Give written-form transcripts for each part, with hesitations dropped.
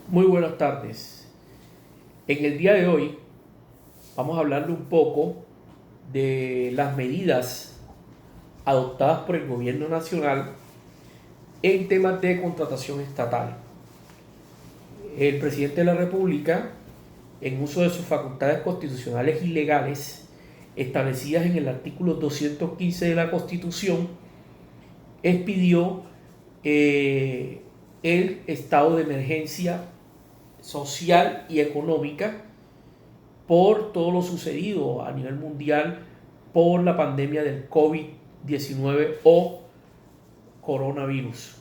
Muy buenas tardes. En el día de hoy vamos a hablarle un poco de las medidas adoptadas por el gobierno nacional en temas de contratación estatal. El presidente de la República, en uso de sus facultades constitucionales y legales establecidas en el artículo 215 de la Constitución, expidió el estado de emergencia social y económica por todo lo sucedido a nivel mundial por la pandemia del COVID-19 o coronavirus.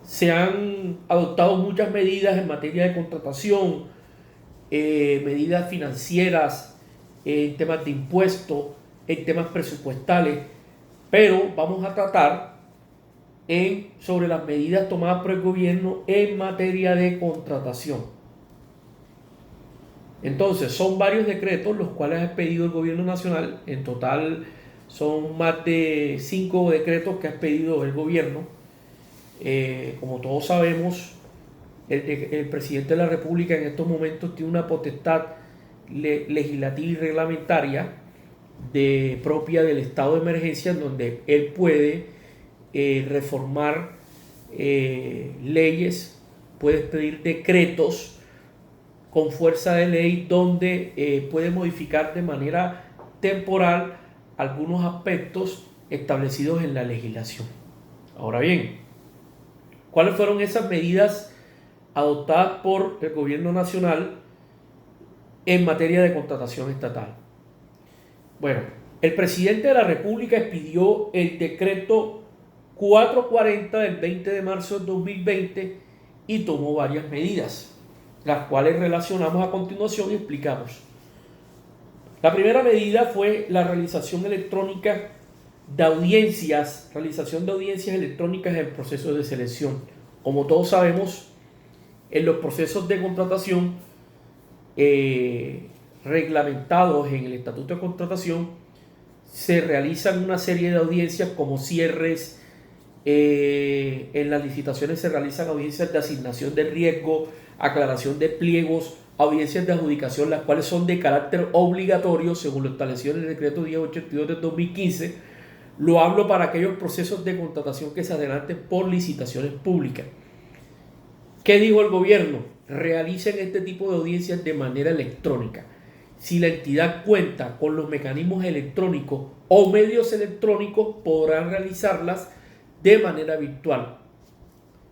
Se han adoptado muchas medidas en materia de contratación, medidas financieras, en temas de impuestos, en temas presupuestales, pero vamos a tratar sobre las medidas tomadas por el gobierno en materia de contratación. Entonces, son varios decretos los cuales ha expedido el gobierno nacional. En total son más de 5 decretos que ha expedido el gobierno. Como todos sabemos, el presidente de la República en estos momentos tiene una potestad legislativa y reglamentaria propia del estado de emergencia, en donde él puede reformar leyes, puede expedir decretos con fuerza de ley, donde puede modificar de manera temporal algunos aspectos establecidos en la legislación. Ahora bien, ¿cuáles fueron esas medidas adoptadas por el gobierno nacional en materia de contratación estatal? Bueno, el presidente de la República expidió el decreto 440 del 20 de marzo del 2020 y tomó varias medidas, las cuales relacionamos a continuación y explicamos. La primera medida fue la realización electrónica de audiencias electrónicas en el proceso de selección. Como todos sabemos, en los procesos de contratación reglamentados en el Estatuto de Contratación se realizan una serie de audiencias como cierres. En las licitaciones se realizan audiencias de asignación de riesgo, aclaración de pliegos, audiencias de adjudicación, las cuales son de carácter obligatorio según lo establecido en el decreto 1082 del 2015. Lo hablo para aquellos procesos de contratación que se adelanten por licitaciones públicas. ¿Qué dijo el gobierno? Realicen este tipo de audiencias de manera electrónica. Si la entidad cuenta con los mecanismos electrónicos o medios electrónicos, podrán realizarlas de manera virtual.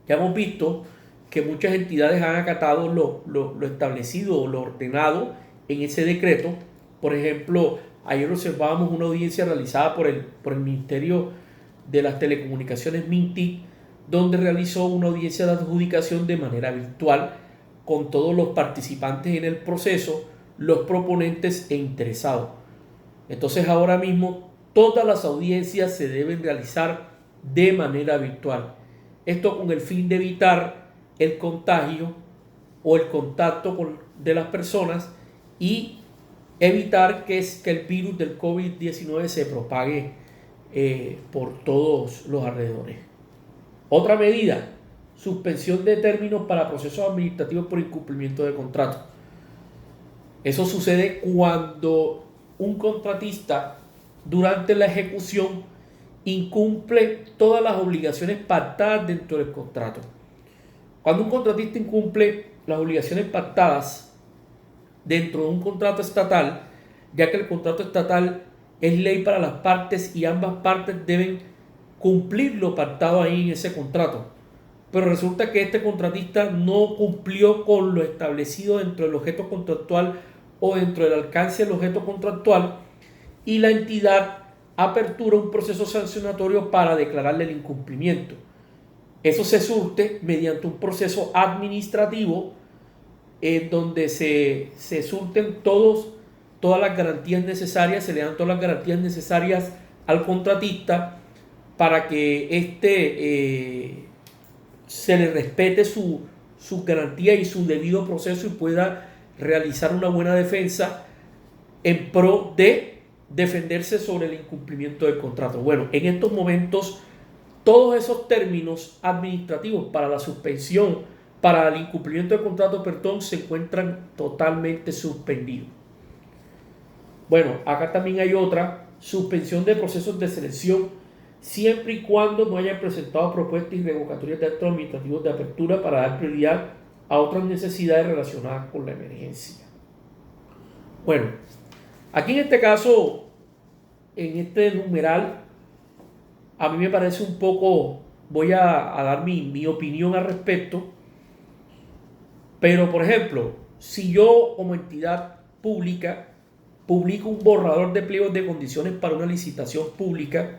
Ya hemos visto que muchas entidades han acatado lo establecido o lo ordenado en ese decreto. Por ejemplo, ayer observábamos una audiencia realizada por el Ministerio de las Telecomunicaciones, MINTIC, donde realizó una audiencia de adjudicación de manera virtual con todos los participantes en el proceso, los proponentes e interesados. Entonces ahora mismo todas las audiencias se deben realizar de manera virtual. Esto con el fin de evitar el contagio o el contacto de las personas y evitar que el virus del COVID-19 se propague por todos los alrededores. Otra medida, suspensión de términos para procesos administrativos por incumplimiento de contrato. Eso sucede cuando un contratista durante la ejecución incumple todas las obligaciones pactadas dentro del contrato. Cuando un contratista incumple las obligaciones pactadas dentro de un contrato estatal, ya que el contrato estatal es ley para las partes y ambas partes deben cumplir lo pactado ahí en ese contrato, pero resulta que este contratista no cumplió con lo establecido dentro del objeto contractual o dentro del alcance del objeto contractual, y la entidad apertura un proceso sancionatorio para declararle el incumplimiento. Eso se surte mediante un proceso administrativo en donde se surten todas las garantías necesarias, se le dan todas las garantías necesarias al contratista para que se le respete su garantía y su debido proceso y pueda realizar una buena defensa en pro de defenderse sobre el incumplimiento del contrato. Bueno, en estos momentos todos esos términos administrativos para la suspensión para el incumplimiento del contrato, perdón, se encuentran totalmente suspendidos. Bueno, acá también hay otra, suspensión de procesos de selección, siempre y cuando no hayan presentado propuestas y revocatorias de actos administrativos de apertura para dar prioridad a otras necesidades relacionadas con la emergencia. Bueno, aquí en este caso, en este numeral, a mí me parece un poco, voy a dar mi opinión al respecto, pero por ejemplo, si yo como entidad pública publico un borrador de pliegos de condiciones para una licitación pública,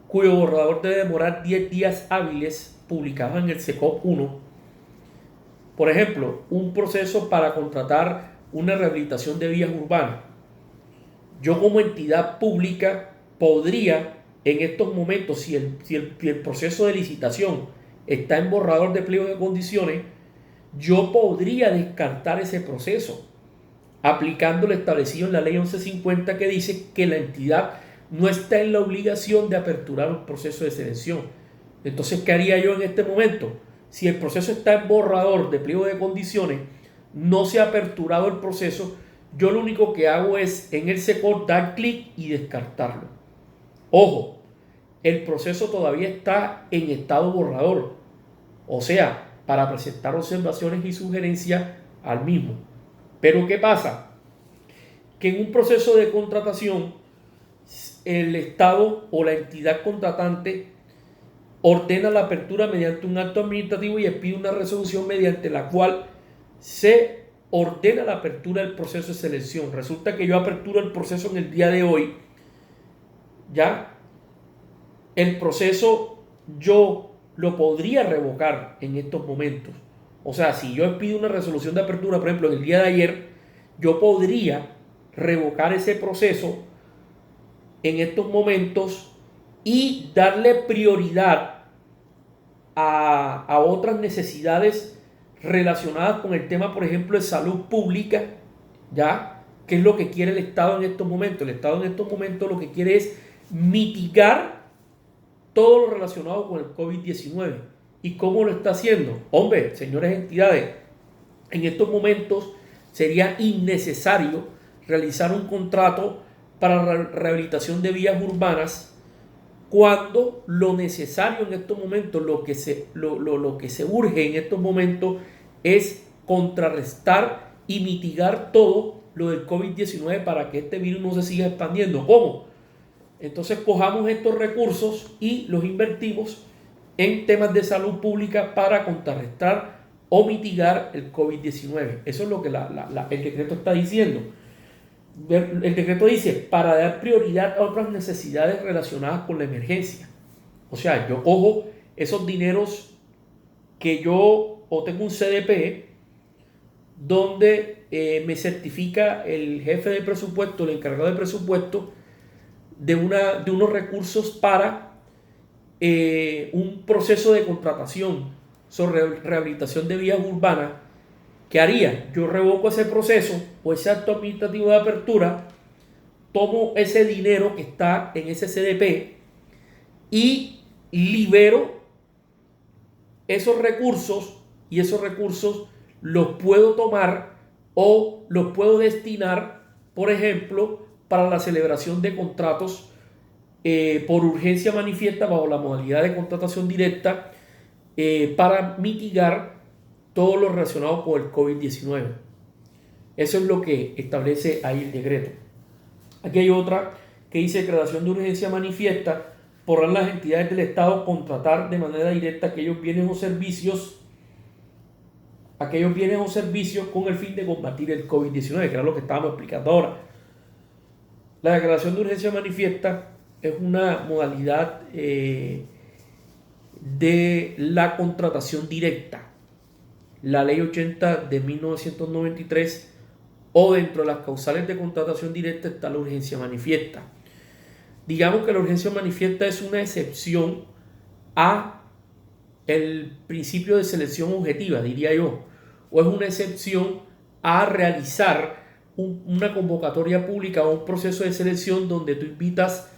cuyo borrador debe demorar 10 días hábiles publicado en el SECOP 1, por ejemplo, un proceso para contratar una rehabilitación de vías urbanas, yo como entidad pública podría en estos momentos, si el proceso de licitación está en borrador de pliego de condiciones, yo podría descartar ese proceso aplicando lo establecido en la ley 1150, que dice que la entidad no está en la obligación de aperturar un proceso de selección. Entonces, ¿qué haría yo en este momento? Si el proceso está en borrador de pliego de condiciones, no se ha aperturado el proceso, yo lo único que hago es en el SECOP dar clic y descartarlo. Ojo, el proceso todavía está en estado borrador, o sea, para presentar observaciones y sugerencias al mismo. Pero ¿qué pasa? Que en un proceso de contratación, el Estado o la entidad contratante ordena la apertura mediante un acto administrativo y expide una resolución mediante la cual se ordena la apertura del proceso de selección. Resulta que yo aperturo el proceso en el día de hoy, ya el proceso yo lo podría revocar en estos momentos. O sea, si yo pido una resolución de apertura, por ejemplo, en el día de ayer, yo podría revocar ese proceso en estos momentos y darle prioridad a otras necesidades relacionadas con el tema, por ejemplo, de salud pública, ¿ya? ¿Qué es lo que quiere el Estado en estos momentos? El Estado en estos momentos lo que quiere es mitigar todo lo relacionado con el COVID-19. ¿Y cómo lo está haciendo? Hombre, señores entidades, en estos momentos sería innecesario realizar un contrato para la rehabilitación de vías urbanas cuando lo necesario en estos momentos, lo que se urge en estos momentos es contrarrestar y mitigar todo lo del COVID-19 para que este virus no se siga expandiendo. ¿Cómo? Entonces cojamos estos recursos y los invertimos en temas de salud pública para contrarrestar o mitigar el COVID-19. Eso es lo que el decreto está diciendo. El decreto dice, para dar prioridad a otras necesidades relacionadas con la emergencia. O sea, yo cojo esos dineros que yo, o tengo un CDP, donde me certifica el jefe de presupuesto, el encargado de presupuesto, de unos recursos para un proceso de contratación sobre rehabilitación de vías urbanas. ¿Qué haría? Yo revoco ese proceso o ese acto administrativo de apertura, tomo ese dinero que está en ese CDP y libero esos recursos, y esos recursos los puedo tomar o los puedo destinar, por ejemplo, para la celebración de contratos por urgencia manifiesta bajo la modalidad de contratación directa para mitigar todo lo relacionado con el COVID-19. Eso es lo que establece ahí el decreto. Aquí hay otra que dice: declaración de urgencia manifiesta, podrán las entidades del Estado contratar de manera directa aquellos bienes o servicios con el fin de combatir el COVID-19, que era lo que estábamos explicando ahora. La declaración de urgencia manifiesta es una modalidad de la contratación directa. La ley 80 de 1993, o dentro de las causales de contratación directa está la urgencia manifiesta. Digamos que la urgencia manifiesta es una excepción a el principio de selección objetiva, diría yo, o es una excepción a realizar una convocatoria pública o un proceso de selección donde tú invitas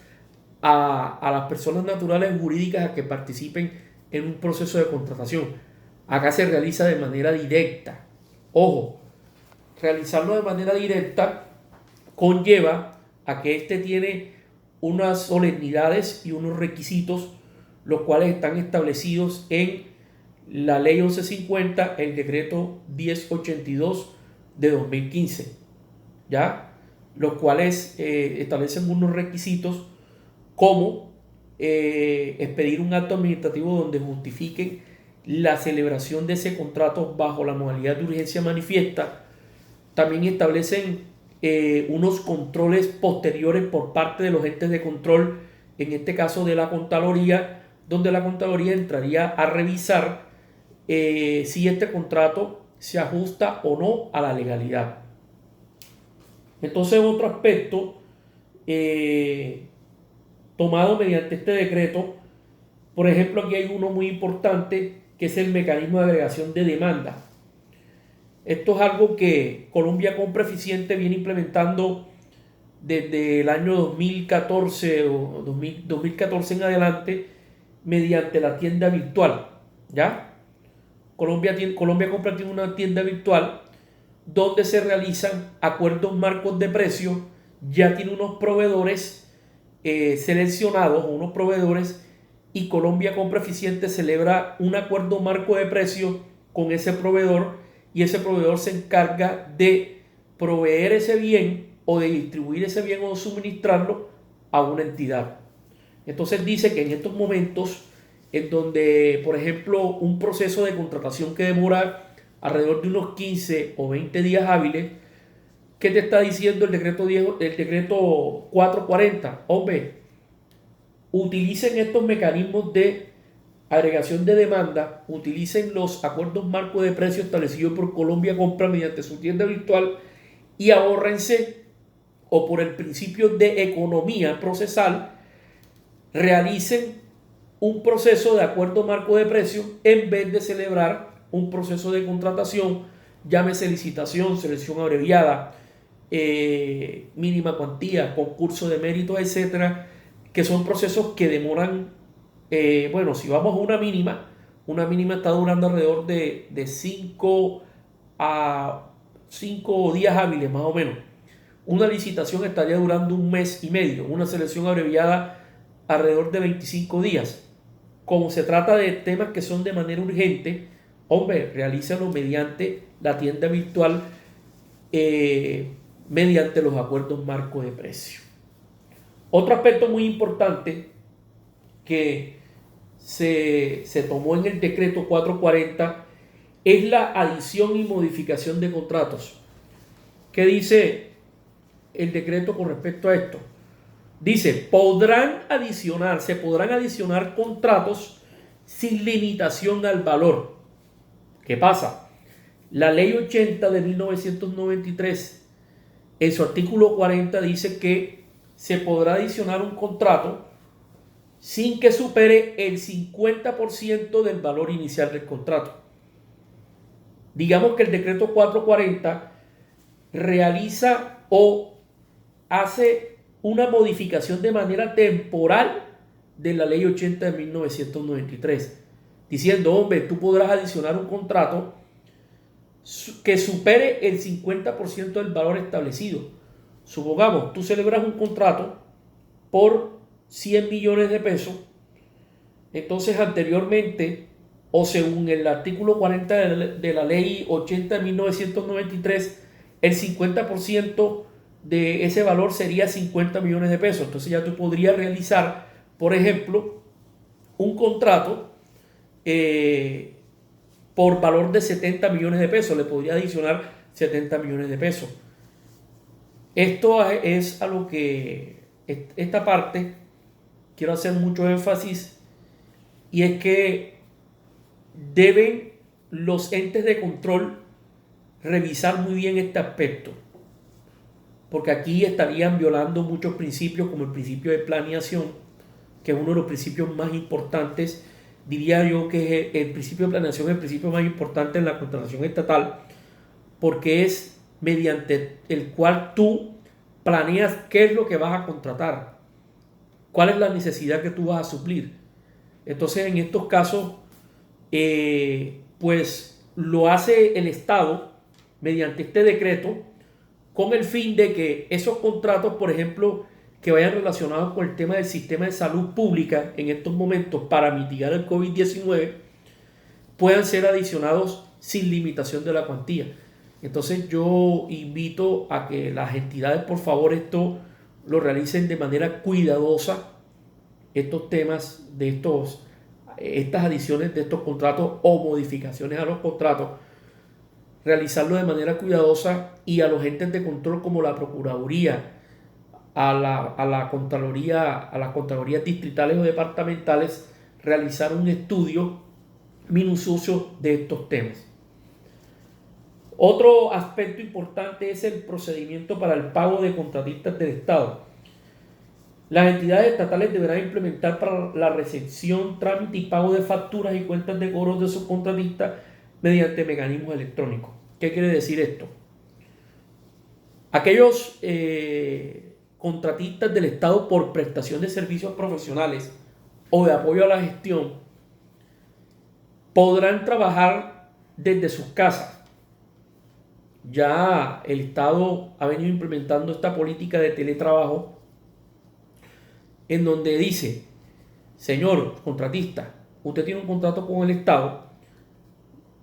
a las personas naturales o jurídicas a que participen en un proceso de contratación. Acá se realiza de manera directa. Ojo, realizarlo de manera directa conlleva a que éste tiene unas solemnidades y unos requisitos, los cuales están establecidos en la ley 1150, el decreto 1082 de 2015, ¿ya? Los cuales establecen unos requisitos como expedir un acto administrativo donde justifiquen la celebración de ese contrato bajo la modalidad de urgencia manifiesta. También establecen unos controles posteriores por parte de los entes de control, en este caso de la Contraloría, donde la Contraloría entraría a revisar si este contrato se ajusta o no a la legalidad. Entonces, otro aspecto tomado mediante este decreto, por ejemplo, aquí hay uno muy importante que es el mecanismo de agregación de demanda. Esto es algo que Colombia Compra Eficiente viene implementando desde el año 2014 o 2014 en adelante mediante la tienda virtual, ¿ya? Colombia Compra tiene una tienda virtual donde se realizan acuerdos marcos de precio. Ya tiene unos proveedores seleccionados, unos proveedores, y Colombia Compra Eficiente celebra un acuerdo marco de precio con ese proveedor, y ese proveedor se encarga de proveer ese bien o de distribuir ese bien o suministrarlo a una entidad. Entonces dice que en estos momentos en donde, por ejemplo, un proceso de contratación que demora alrededor de unos 15 o 20 días hábiles, ¿qué te está diciendo el decreto 440? Hombre, utilicen estos mecanismos de agregación de demanda, utilicen los acuerdos marco de precio establecidos por Colombia Compra mediante su tienda virtual y ahórrense, o por el principio de economía procesal, realicen un proceso de acuerdo marco de precio en vez de celebrar un proceso de contratación, llámese licitación, selección abreviada, mínima cuantía, concurso de méritos, etcétera, que son procesos que demoran, bueno, si vamos a una mínima está durando alrededor de 5 a 5 días hábiles más o menos. Una licitación estaría durando un mes y medio, una selección abreviada alrededor de 25 días. Como se trata de temas que son de manera urgente, hombre, realízalo mediante la tienda virtual, mediante los acuerdos marco de precio. Otro aspecto muy importante que se tomó en el decreto 440 es la adición y modificación de contratos. ¿Qué dice el decreto con respecto a esto? Dice, se podrán adicionar contratos sin limitación al valor. ¿Qué pasa? La ley 80 de 1993, en su artículo 40, dice que se podrá adicionar un contrato sin que supere el 50% del valor inicial del contrato. Digamos que el decreto 440 realiza o hace una modificación de manera temporal de la ley 80 de 1993, diciendo, hombre, tú podrás adicionar un contrato que supere el 50% del valor establecido. Supongamos, tú celebras un contrato por 100 millones de pesos, entonces anteriormente, o según el artículo 40 de la ley 80 de 1993, el 50% de ese valor sería 50 millones de pesos. Entonces ya tú podrías realizar, por ejemplo, un contrato por valor de 70 millones de pesos. Le podría adicionar 70 millones de pesos. Esto es a lo que esta parte quiero hacer mucho énfasis, y es que deben los entes de control revisar muy bien este aspecto, porque aquí estarían violando muchos principios, como el principio de planeación, que es uno de los principios más importantes. Diría yo que el principio de planeación es el principio más importante en la contratación estatal, porque es mediante el cual tú planeas qué es lo que vas a contratar, cuál es la necesidad que tú vas a suplir. Entonces, en estos casos, pues lo hace el Estado mediante este decreto con el fin de que esos contratos, por ejemplo, que vayan relacionados con el tema del sistema de salud pública en estos momentos para mitigar el COVID-19, puedan ser adicionados sin limitación de la cuantía. Entonces yo invito a que las entidades, por favor, esto lo realicen de manera cuidadosa, estos temas de estas adiciones de estos contratos o modificaciones a los contratos, realizarlo de manera cuidadosa, y a los entes de control como la Procuraduría, a las Contralorías distritales o departamentales, realizar un estudio minucioso de estos temas. Otro aspecto importante es el procedimiento para el pago de contratistas del Estado. Las entidades estatales deberán implementar para la recepción, trámite y pago de facturas y cuentas de cobros de sus contratistas mediante mecanismos electrónicos. ¿Qué quiere decir esto? Aquellos contratistas del Estado por prestación de servicios profesionales o de apoyo a la gestión podrán trabajar desde sus casas. Ya el Estado ha venido implementando esta política de teletrabajo, en donde dice: señor contratista, usted tiene un contrato con el Estado,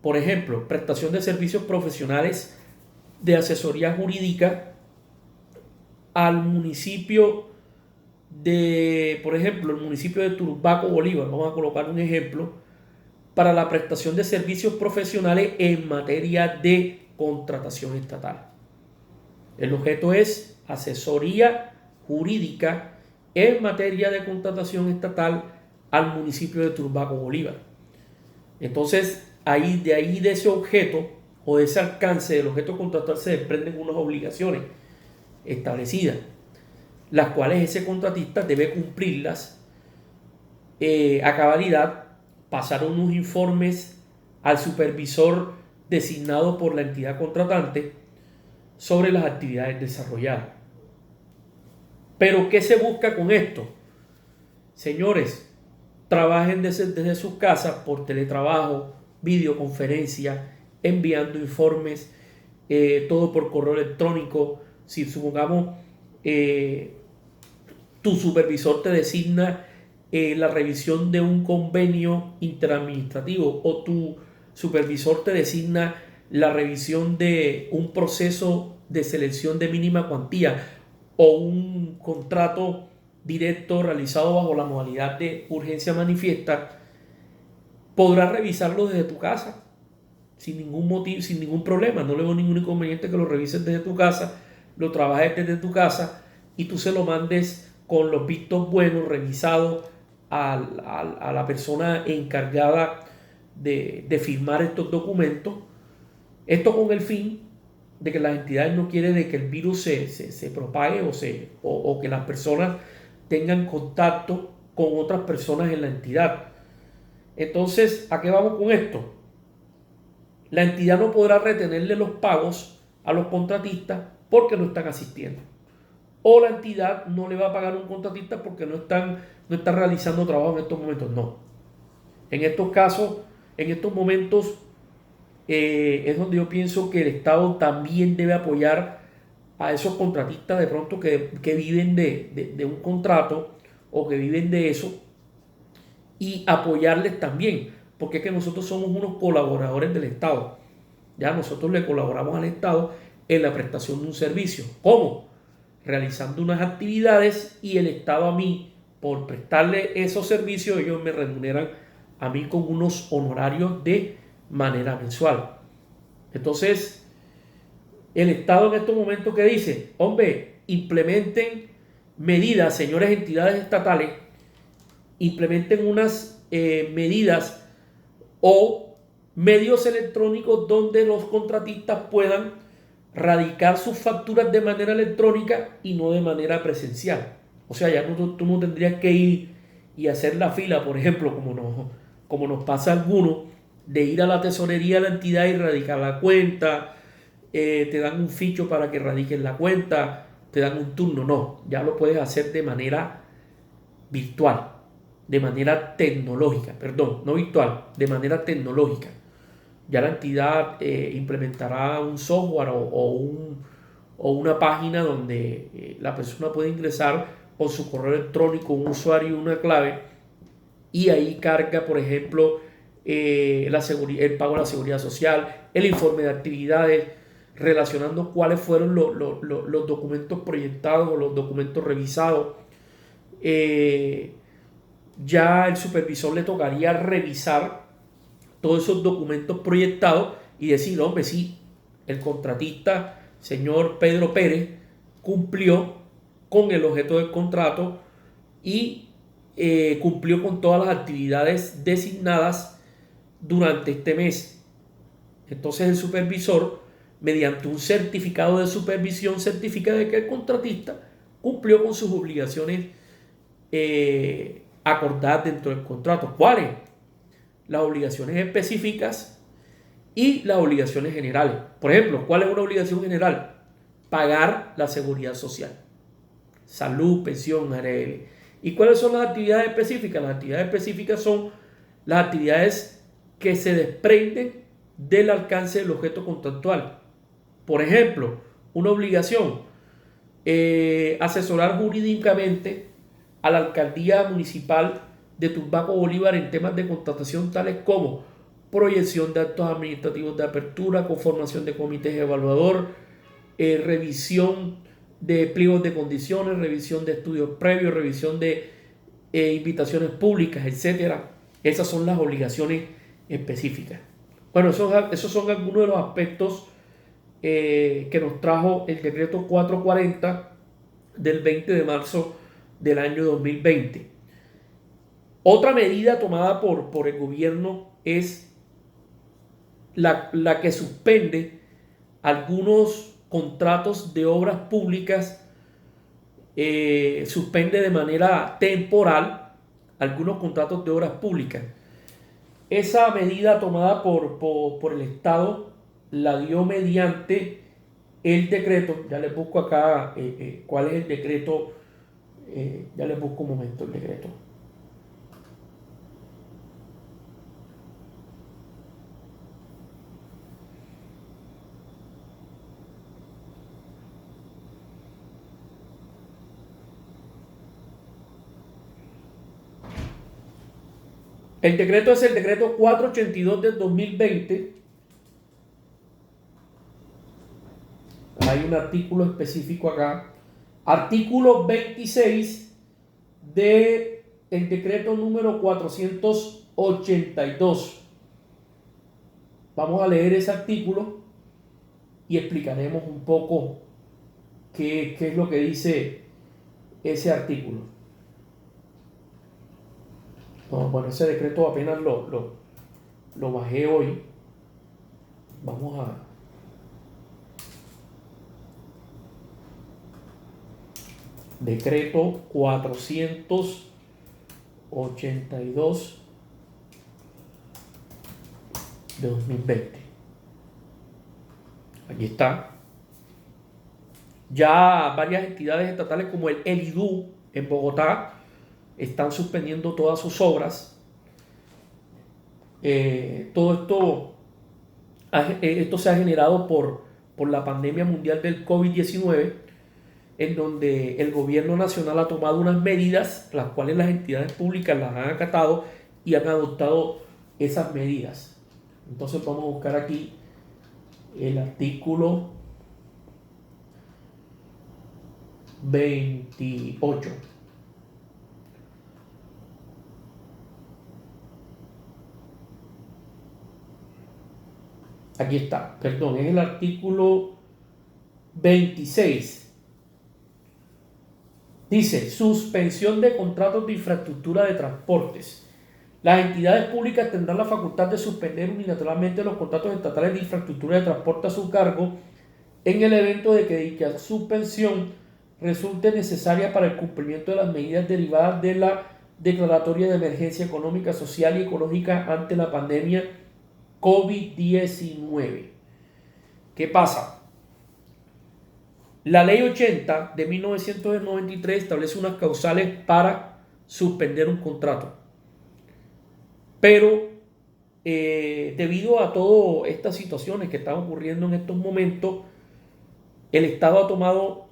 por ejemplo, prestación de servicios profesionales de asesoría jurídica al municipio de, por ejemplo, el municipio de Turbaco, Bolívar, vamos a colocar un ejemplo, para la prestación de servicios profesionales en materia de contratación estatal. El objeto es asesoría jurídica en materia de contratación estatal al municipio de Turbaco, Bolívar. Entonces, de ese objeto o de ese alcance del objeto contratal se desprenden unas obligaciones establecidas, las cuales ese contratista debe cumplirlas a cabalidad, pasar unos informes al supervisor designado por la entidad contratante sobre las actividades desarrolladas. Pero ¿qué se busca con esto? Señores, trabajen desde sus casas por teletrabajo, videoconferencia, enviando informes, todo por correo electrónico. Si supongamos tu supervisor te designa la revisión de un convenio interadministrativo, o tu supervisor te designa la revisión de un proceso de selección de mínima cuantía o un contrato directo realizado bajo la modalidad de urgencia manifiesta, podrás revisarlo desde tu casa sin ningún motivo, sin ningún problema. No le veo ningún inconveniente que lo revises desde tu casa, lo trabajes desde tu casa y tú se lo mandes con los vistos buenos, revisados a la persona encargada de firmar estos documentos. Esto con el fin de que las entidades no quieren de que el virus se propague o que las personas tengan contacto con otras personas en la entidad. Entonces, ¿a qué vamos con esto? La entidad no podrá retenerle los pagos a los contratistas porque no están asistiendo. O la entidad no le va a pagar a un contratista porque no están realizando trabajo en estos momentos. No. En estos casos, en estos momentos, es donde yo pienso que el Estado también debe apoyar a esos contratistas de pronto que viven de un contrato o que viven de eso, y apoyarles también, porque es que nosotros somos unos colaboradores del Estado. Ya nosotros le colaboramos al Estado en la prestación de un servicio. ¿Cómo? Realizando unas actividades, y el Estado a mí, por prestarle esos servicios, ellos me remuneran a mí con unos honorarios de manera mensual. Entonces, el Estado en estos momentos, ¿qué dice? Hombre, implementen medidas, señores entidades estatales, implementen unas medidas o medios electrónicos donde los contratistas puedan radicar sus facturas de manera electrónica y no de manera presencial. O sea, ya tú no tendrías que ir y hacer la fila, por ejemplo, como nos pasa a algunos, de ir a la tesorería de la entidad y radicar la cuenta. Te dan un ficho para que radiques la cuenta, te dan un turno. No, ya lo puedes hacer de manera virtual, de manera tecnológica, perdón, no virtual, de manera tecnológica. Ya la entidad implementará un software o una página donde la persona puede ingresar con su correo electrónico, un usuario y una clave, y ahí carga, por ejemplo, el pago de la seguridad social, el informe de actividades, relacionando cuáles fueron los documentos proyectados o los documentos revisados. Ya el supervisor le tocaría revisar todos esos documentos proyectados y decir, hombre, sí, el contratista, señor Pedro Pérez, cumplió con el objeto del contrato y cumplió con todas las actividades designadas durante este mes. Entonces el supervisor, mediante un certificado de supervisión, certifica de que el contratista cumplió con sus obligaciones acordadas dentro del contrato. ¿Cuáles? Las obligaciones específicas y las obligaciones generales. Por ejemplo, ¿cuál es una obligación general? Pagar la seguridad social, salud, pensión, ARL. ¿Y cuáles son las actividades específicas? Las actividades específicas son las actividades que se desprenden del alcance del objeto contractual. Por ejemplo, una obligación, asesorar jurídicamente a la alcaldía municipal de Turbaco Bolívar en temas de contratación tales como proyección de actos administrativos de apertura, conformación de comités evaluador, revisión de pliegos de condiciones, revisión de estudios previos, revisión de invitaciones públicas, etcétera. Esas son las obligaciones específicas. Bueno, esos son algunos de los aspectos que nos trajo el decreto 440 del 20 de marzo del año 2020. Otra medida tomada por el gobierno es la que suspende algunos contratos de obras públicas, suspende de manera temporal algunos contratos de obras públicas. Esa medida tomada por el Estado la dio mediante el decreto. Ya les busco acá cuál es el decreto. Ya les busco un momento el decreto. El decreto es el decreto 482 del 2020. Hay un artículo específico acá. Artículo 26 del decreto número 482. Vamos a leer ese artículo y explicaremos un poco qué es lo que dice ese artículo. Bueno, ese decreto apenas lo bajé hoy. Vamos a... Decreto 482 de 2020. Aquí está. Ya varias entidades estatales como el IDU en Bogotá están suspendiendo todas sus obras. Todo esto se ha generado por la pandemia mundial del COVID-19, en donde el gobierno nacional ha tomado unas medidas, las cuales las entidades públicas las han acatado y han adoptado esas medidas. Entonces vamos a buscar aquí el artículo 28. Aquí está, perdón, es el artículo 26. Dice, suspensión de contratos de infraestructura de transportes. Las entidades públicas tendrán la facultad de suspender unilateralmente los contratos estatales de infraestructura de transporte a su cargo en el evento de que dicha suspensión resulte necesaria para el cumplimiento de las medidas derivadas de la declaratoria de emergencia económica, social y ecológica ante la pandemia COVID-19. ¿Qué pasa? La ley 80 de 1993 establece unas causales para suspender un contrato. Pero debido a todas estas situaciones que están ocurriendo en estos momentos, el Estado ha tomado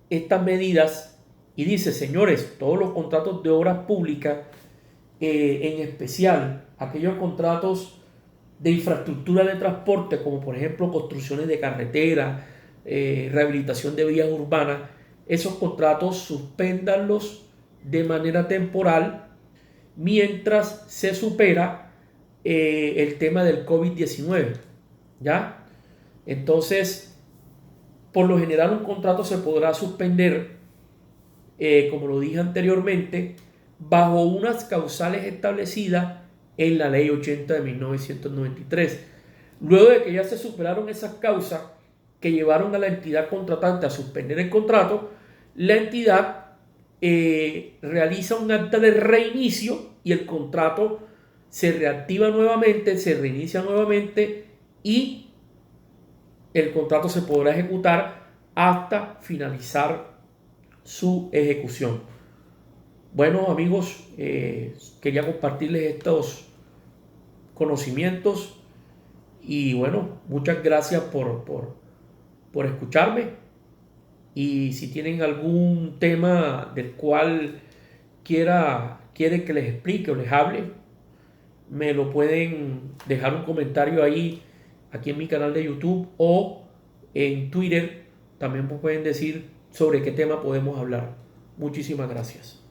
estas medidas y dice, señores, todos los contratos de obras públicas, en especial aquellos contratos de infraestructura de transporte, como por ejemplo construcciones de carreteras, rehabilitación de vías urbanas, esos contratos suspéndanlos de manera temporal mientras se supera el tema del COVID-19, ¿ya? Entonces, por lo general un contrato se podrá suspender, como lo dije anteriormente, bajo unas causales establecidas en la Ley 80 de 1993. Luego de que ya se superaron esas causas que llevaron a la entidad contratante a suspender el contrato, la entidad realiza un acta de reinicio y el contrato se reactiva nuevamente, se reinicia nuevamente y el contrato se podrá ejecutar hasta finalizar su ejecución. Bueno, amigos, quería compartirles estos conocimientos y bueno, muchas gracias por escucharme. Y si tienen algún tema del cual quieren que les explique o les hable, me lo pueden dejar un comentario ahí, aquí en mi canal de YouTube o en Twitter. También pueden decir sobre qué tema podemos hablar. Muchísimas gracias.